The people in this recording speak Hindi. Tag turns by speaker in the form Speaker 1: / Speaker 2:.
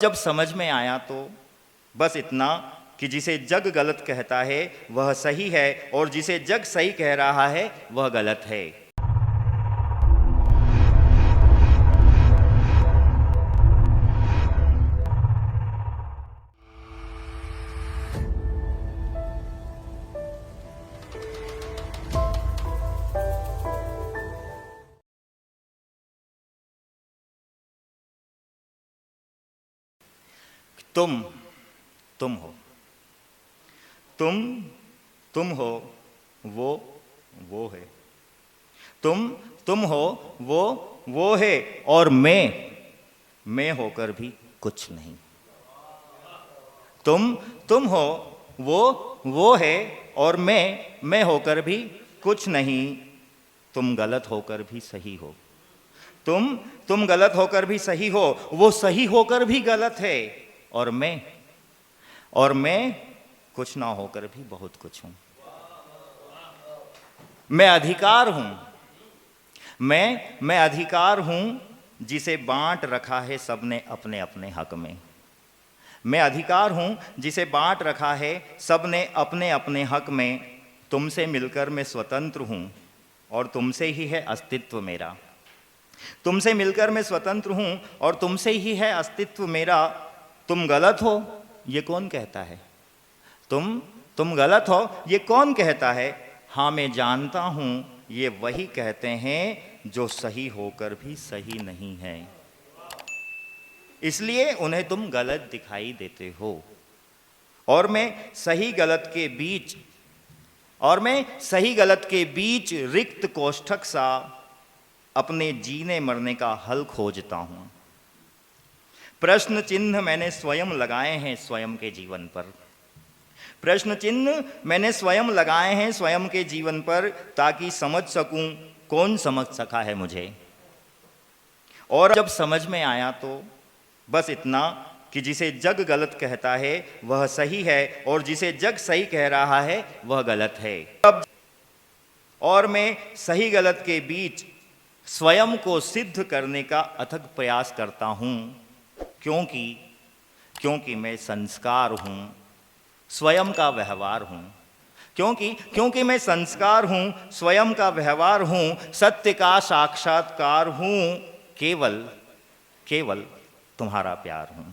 Speaker 1: जब समझ में आया तो बस इतना कि जिसे जग गलत कहता है वह सही है और जिसे जग सही कह रहा है वह गलत है। तुम हो, तुम हो, वो है। तुम हो, वो है और मैं होकर भी कुछ नहीं। तुम हो, वो है और मैं होकर भी कुछ नहीं। तुम गलत होकर भी सही हो। तुम गलत होकर भी सही हो, वो सही होकर भी गलत है और मैं कुछ ना होकर भी बहुत कुछ हूं। मैं अधिकार हूं, मैं अधिकार हूं जिसे बांट रखा है सबने अपने अपने हक में। मैं अधिकार हूं जिसे बांट रखा है सबने अपने अपने हक में। तुमसे मिलकर मैं स्वतंत्र हूं और तुमसे ही है अस्तित्व मेरा। तुमसे मिलकर मैं स्वतंत्र हूं और तुमसे ही है अस्तित्व मेरा। तुम गलत हो ये कौन कहता है? तुम गलत हो ये कौन कहता है? हाँ मैं जानता हूं ये वही कहते हैं जो सही होकर भी सही नहीं है, इसलिए उन्हें तुम गलत दिखाई देते हो। और मैं सही गलत के बीच रिक्त कोष्ठक सा अपने जीने मरने का हल खोजता हूं। प्रश्न चिन्ह मैंने स्वयं लगाए हैं स्वयं के जीवन पर। प्रश्न चिन्ह मैंने स्वयं लगाए हैं स्वयं के जीवन पर, ताकि समझ सकूं कौन समझ सका है मुझे। और जब समझ में आया तो बस इतना कि जिसे जग गलत कहता है वह सही है और जिसे जग सही कह रहा है वह गलत है। और मैं सही गलत के बीच स्वयं को सिद्ध करने का अथक प्रयास करता हूं, क्योंकि मैं संस्कार हूं, स्वयं का व्यवहार हूं। क्योंकि मैं संस्कार हूं, स्वयं का व्यवहार हूं, सत्य का साक्षात्कार हूं, केवल तुम्हारा प्यार हूं।